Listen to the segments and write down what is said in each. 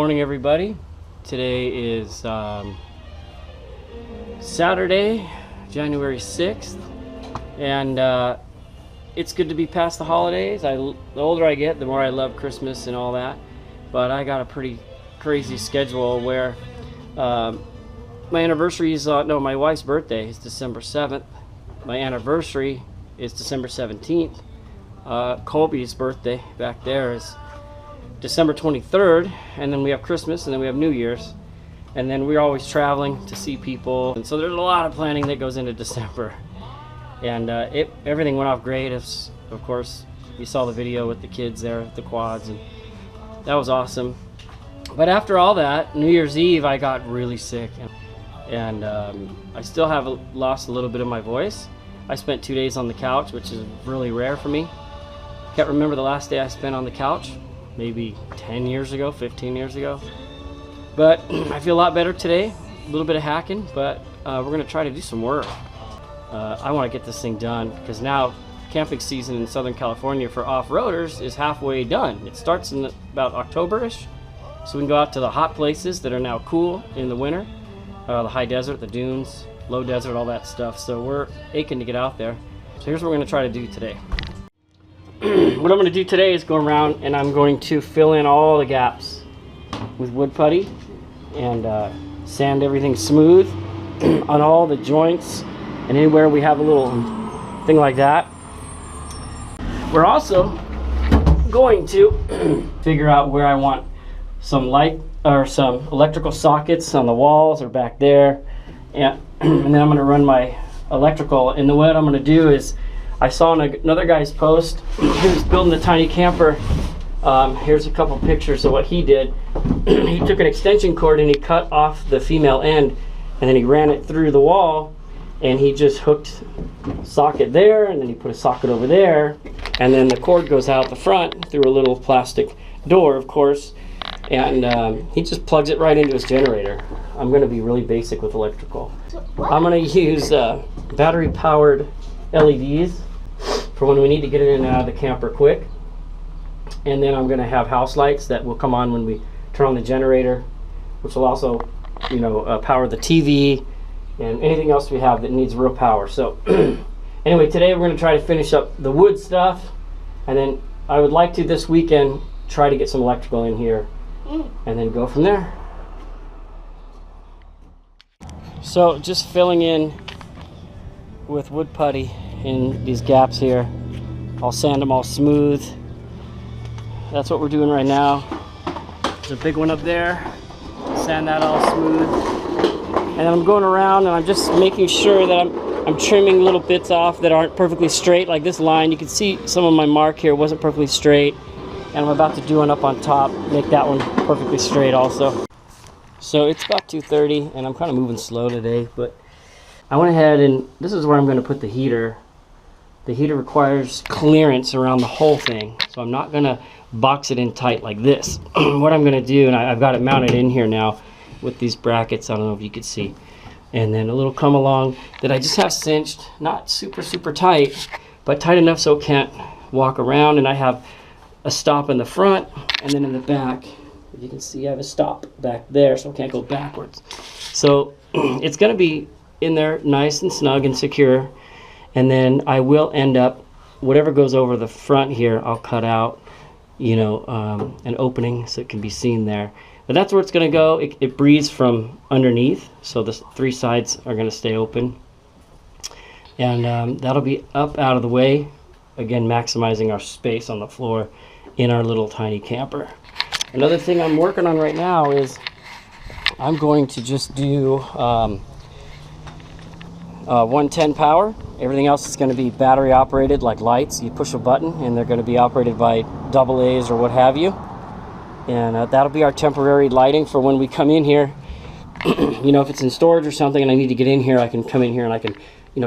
morning, everybody. Today is Saturday, January 6th, and it's good to be past the holidays. The older I get, the more I love Christmas and all that, but I got a pretty crazy schedule where my anniversary is, my wife's birthday is December 7th. My anniversary is December 17th. Colby's birthday back there is December 23rd, and then we have Christmas, and then we have New Year's, and then we're always traveling to see people, and so there's a lot of planning that goes into December. And everything went off great. Of course, you saw the video with the kids there at the quads, and that was awesome. But after all that, New Year's Eve, I got really sick, and I still have lost a little bit of my voice. I spent 2 days on the couch, which is really rare for me. Can't remember the last day I spent on the couch. Maybe 10 years ago, 15 years ago. But I feel a lot better today. A little bit of hacking, but we're going to try to do some work. I want to get this thing done because now camping season in Southern California for off-roaders is halfway done. It starts in about October-ish, so we can go out to the hot places that are now cool in the winter. The high desert, the dunes, low desert, all that stuff. So we're aching to get out there. So here's what we're going to try to do today. What I'm going to do today is go around and I'm going to fill in all the gaps with wood putty and sand everything smooth on all the joints and anywhere we have a little thing like that. We're also going to figure out where I want some light or some electrical sockets on the walls or back there, and then I'm going to run my electrical. And what I'm going to do is, I saw another guy's post. He was building a tiny camper. Here's a couple pictures of what he did. He took an extension cord and he cut off the female end, and then he ran it through the wall, and he just hooked a socket there, and then he put a socket over there, and then the cord goes out the front through a little plastic door, of course, and he just plugs it right into his generator. I'm going to be really basic with electrical. I'm going to use battery powered LEDs for when we need to get in and out of the camper quick, and then I'm going to have house lights that will come on when we turn on the generator, which will also, power the TV and anything else we have that needs real power. So anyway, today we're going to try to finish up the wood stuff, and then I would like to this weekend try to get some electrical in here and then go from there. So just filling in with wood putty in these gaps here. I'll sand them all smooth. That's what we're doing right now. There's a big one up there. Sand that all smooth. And then I'm going around and I'm just making sure that I'm trimming little bits off that aren't perfectly straight. Like this line, you can see some of my mark here wasn't perfectly straight. And I'm about to do one up on top, make that one perfectly straight also. So it's about 2:30 and I'm kind of moving slow today, but I went ahead and this is where I'm going to put the heater. The heater requires clearance around the whole thing, so I'm not going to box it in tight like this. What I'm going to do, and I've got it mounted in here now with these brackets, I don't know if you could see, and then a little come along that I just have cinched, not super tight, but tight enough so it can't walk around, and I have a stop in the front, and then in the back, you can see I have a stop back there, so I can't go backwards. So it's going to be in there nice and snug and secure, and then I will end up, whatever goes over the front here, I'll cut out, an opening so it can be seen there. But that's where it's going to go. It breathes from underneath, so the three sides are going to stay open, and that'll be up out of the way, again maximizing our space on the floor in our little tiny camper. Another thing I'm working on right now is I'm going to just do 110 power. Everything else is going to be battery operated, like lights. You push a button and they're going to be operated by AA's or what have you. And that'll be our temporary lighting for when we come in here. If it's in storage or something and I need to get in here, I can come in here and I can,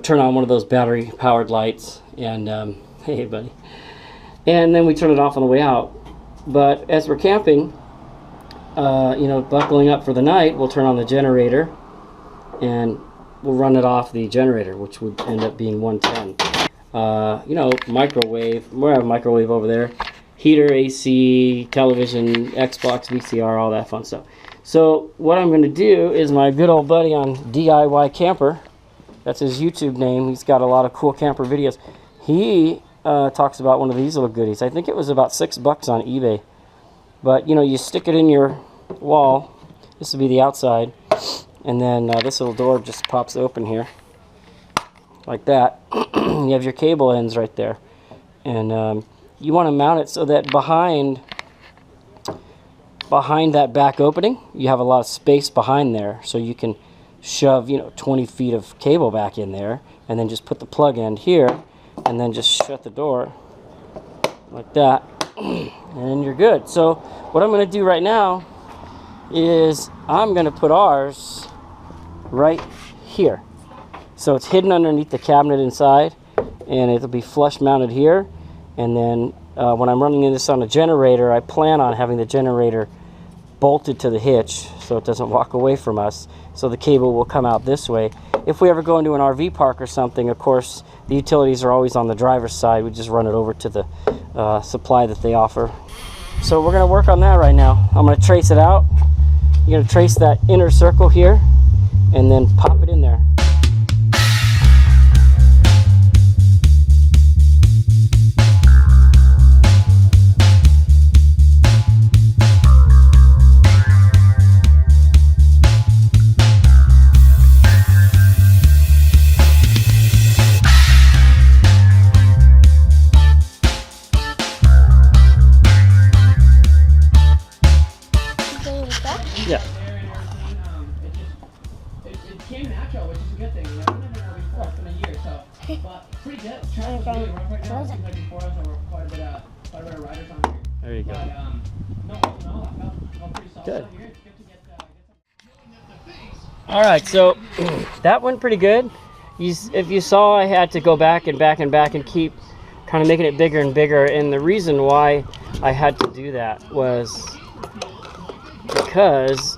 turn on one of those battery powered lights and, hey buddy. And then we turn it off on the way out. But as we're camping, buckling up for the night, we'll turn on the generator and we'll run it off the generator, which would end up being 110. Microwave. We have a microwave over there. heater, AC, television, Xbox, VCR, all that fun stuff. So what I'm going to do is my good old buddy on DIY Camper, that's his YouTube name, he's got a lot of cool camper videos. He talks about one of these little goodies. I think it was about $6 on eBay. But, you know, you stick it in your wall. This will be the outside. And then this little door just pops open here. Like that. You have your cable ends right there. And you want to mount it so that behind that back opening, you have a lot of space behind there. So you can shove, you know, 20 feet of cable back in there. And then just put the plug end here. And then just shut the door. Like that. And you're good. So what I'm going to do right now is I'm going to put ours right here. So it's hidden underneath the cabinet inside, and it'll be flush mounted here. And then when I'm running this on a generator, I plan on having the generator bolted to the hitch so it doesn't walk away from us. So the cable will come out this way. If we ever go into an RV park or something, of course, the utilities are always on the driver's side. We just run it over to the supply that they offer. So we're going to work on that right now. I'm going to trace it out. You're going to trace that inner circle here and then pop it in there. Yeah. It came natural, which is a good thing. You know, we never know before. It's been a year, so but pretty good. Traffic's really rough right now. It seems like before us, there were quite a bit of riders on here. There you go. But no, I felt pretty solid. Good. Here. It's good to get some. All right, so that went pretty good. If you saw, I had to go back and keep kind of making it bigger and bigger. And the reason why I had to do that was because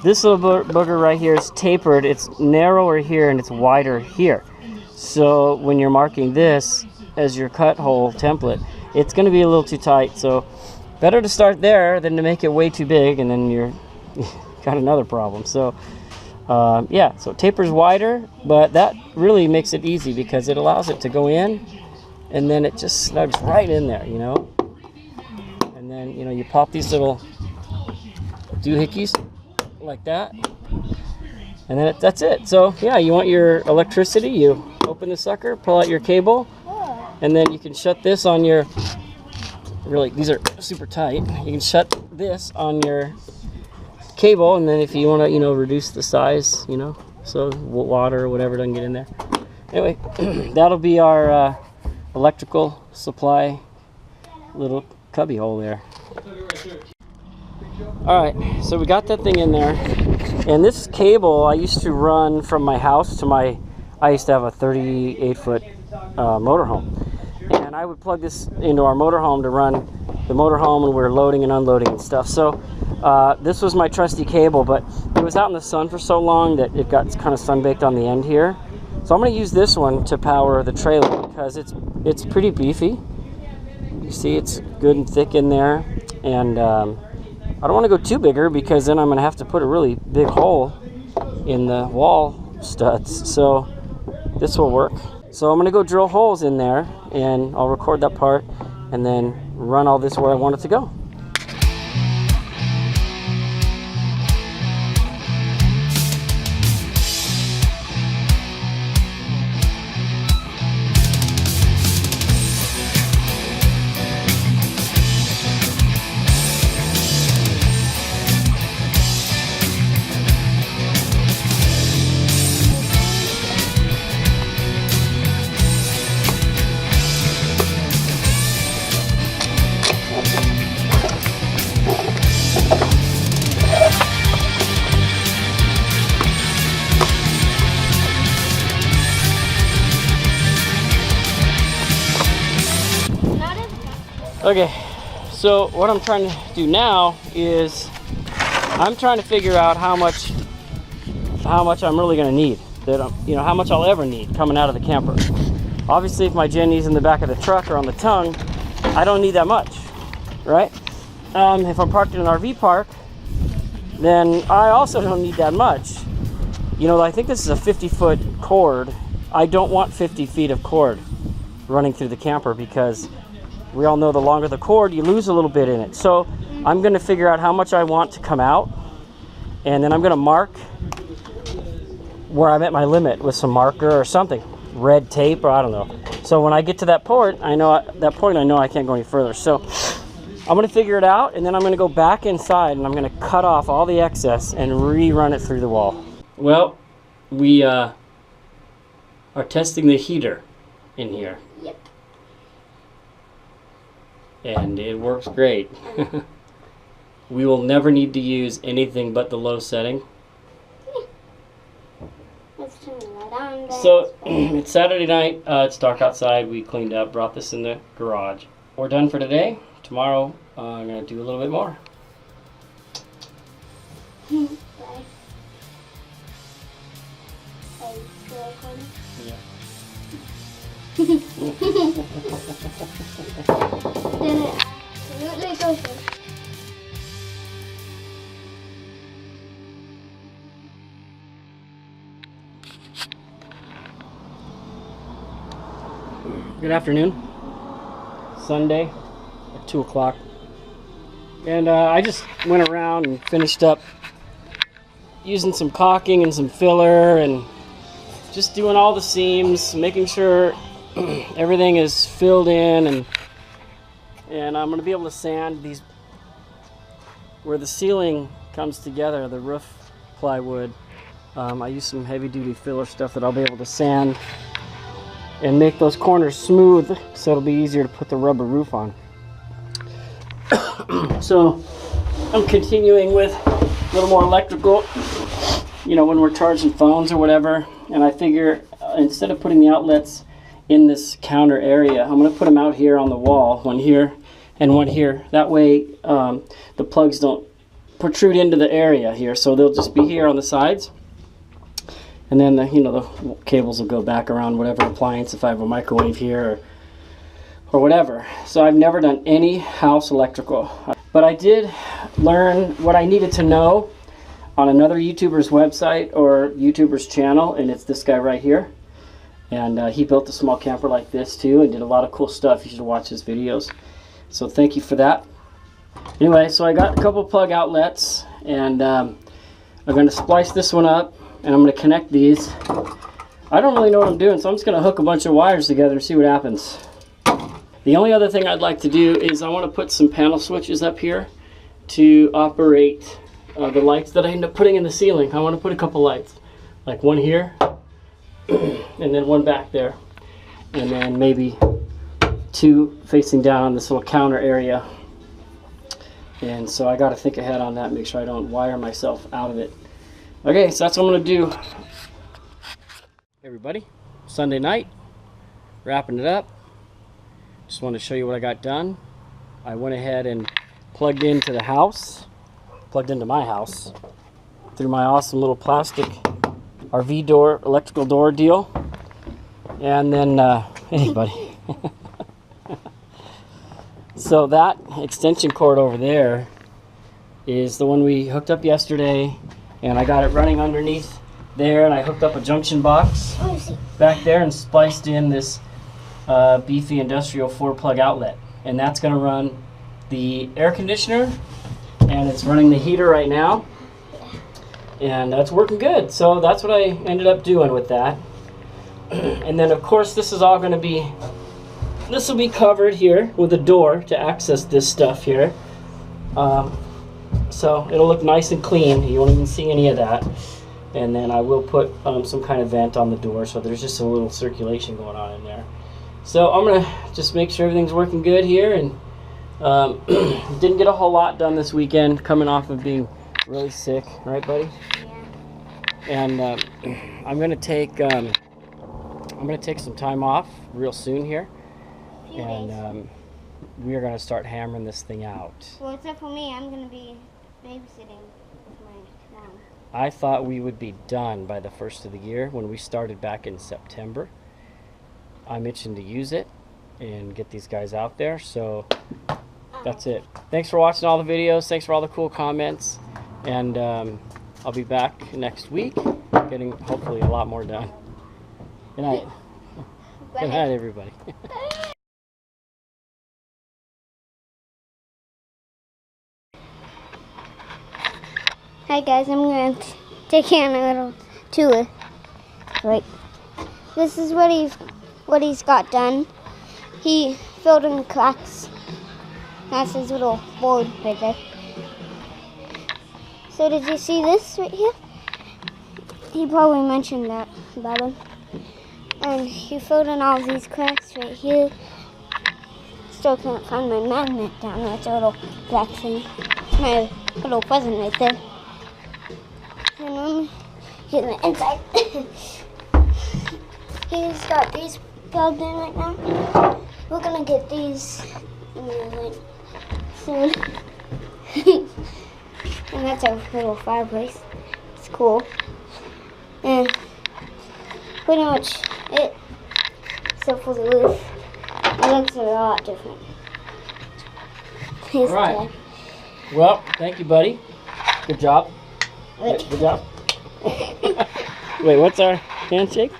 this little booger right here is tapered. It's narrower here and it's wider here. So when you're marking this as your cut hole template, it's going to be a little too tight. So better to start there than to make it way too big and then you're got another problem. So yeah, so taper's wider, but that really makes it easy because it allows it to go in and then it just snugs right in there, you know. And then, you know, you pop these little doohickeys like that, and then that's it. So yeah, you want your electricity, you open the sucker, pull out your cable, and then you can shut this on your, really, these are super tight, you can shut this on your cable, and then if you want to, you know, reduce the size, you know, so water or whatever doesn't get in there. Anyway, that'll be our electrical supply little cubby hole there. Alright, so we got that thing in there, and this cable I used to run from my house to I used to have a 38-foot motorhome, and I would plug this into our motorhome to run the motorhome when we were loading and unloading and stuff. So this was my trusty cable, but it was out in the sun for so long that it got kind of sun-baked on the end here. So I'm going to use this one to power the trailer because it's pretty beefy. You see it's good and thick in there, and I don't want to go too bigger because then I'm going to have to put a really big hole in the wall studs. So this will work. So I'm going to go drill holes in there and I'll record that part and then run all this where I want it to go. Okay, so what I'm trying to do now is I'm trying to figure out how much I'm really going to need, you know, how much I'll ever need coming out of the camper. Obviously, if my Jenny's in the back of the truck or on the tongue, I don't need that much, right? If I'm parked in an RV park, then I also don't need that much. You know, I think this is a 50-foot cord. I don't want 50 feet of cord running through the camper because we all know the longer the cord, you lose a little bit in it. So I'm going to figure out how much I want to come out, and then I'm going to mark where I'm at my limit with some marker or something, red tape, or I don't know. So when I get to that point, I know I can't go any further. So I'm going to figure it out, and then I'm going to go back inside and I'm going to cut off all the excess and rerun it through the wall. Well, we are testing the heater in here. Yep. And it works great. We will never need to use anything but the low setting. Let's turn the light on. So it's Saturday night. It's dark outside. We cleaned up, brought this in the garage. We're done for today. Tomorrow I'm going to do a little bit more. Bye. Hey, still recording? Yeah. Then it absolutely goes in. Good afternoon. Sunday at 2 o'clock. And I just went around and finished up using some caulking and some filler and just doing all the seams, making sure everything is filled in, and I'm going to be able to sand these where the ceiling comes together, the roof plywood. I use some heavy duty filler stuff that I'll be able to sand and make those corners smooth so it'll be easier to put the rubber roof on. So I'm continuing with a little more electrical, you know, when we're charging phones or whatever, and I figure instead of putting the outlets in this counter area, I'm going to put them out here on the wall, one here and one here. That way the plugs don't protrude into the area here, so they'll just be here on the sides. And then the cables will go back around whatever appliance, if I have a microwave here or whatever. So I've never done any house electrical. But I did learn what I needed to know on another YouTuber's website or YouTuber's channel, and it's this guy right here. And he built a small camper like this too and did a lot of cool stuff. You should watch his videos. So thank you for that. Anyway, so I got a couple plug outlets, and I'm going to splice this one up. And I'm going to connect these. I don't really know what I'm doing, so I'm just going to hook a bunch of wires together and see what happens. The only other thing I'd like to do is I want to put some panel switches up here to operate the lights that I end up putting in the ceiling. I want to put a couple lights, like one here, and then one back there, and then maybe two facing down on this little counter area. And so I got to think ahead on that, make sure I don't wire myself out of it. Okay, so that's what I'm going to do. Hey everybody, Sunday night, wrapping it up. Just wanted to show you what I got done. I went ahead and plugged into my house, through my awesome little plastic RV door, electrical door deal. And then, hey buddy. So that extension cord over there is the one we hooked up yesterday. And I got it running underneath there, and I hooked up a junction box back there and spliced in this beefy industrial 4-plug outlet. And that's going to run the air conditioner, and it's running the heater right now. And that's working good. So that's what I ended up doing with that. And then of course this is all going to be, this will be covered here with a door to access this stuff here. So it'll look nice and clean. You won't even see any of that. And then I will put some kind of vent on the door, so there's just a little circulation going on in there. So I'm going to just make sure everything's working good here. And didn't get a whole lot done this weekend, coming off of being really sick. Right, buddy? Yeah. And I'm going to take some time off real soon here. And we are going to start hammering this thing out. Well, except for me, I'm going to be babysitting with my mom. I thought we would be done by the first of the year when we started back in September. I'm itching to use it, and get these guys out there. So that's it. Thanks for watching all the videos. Thanks for all the cool comments. And I'll be back next week, getting hopefully a lot more done. Good night. Good night, everybody. Hi guys, I'm going to take you on a little tour. Right. This is what he's got done. He filled in the cracks. That's his little board right there. So did you see this right here? He probably mentioned that about him. And he filled in all these cracks right here. Still can't find my magnet down there. It's a little black thing. My little present right there. And then here's the inside. He's got these plugged in right now. We're gonna get these soon. And that's our little fireplace. It's cool. And pretty much it. Except for the roof. It looks a lot different. All right. Well, thank you, buddy. Good job. Wait. Good job. Wait, what's our handshake?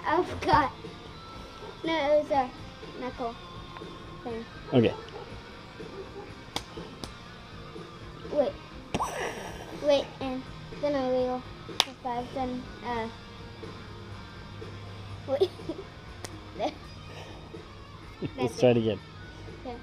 I forgot. No, it was a knuckle thing. Okay. Wait, and then a real five, then wait. There. Let's try it again. Okay.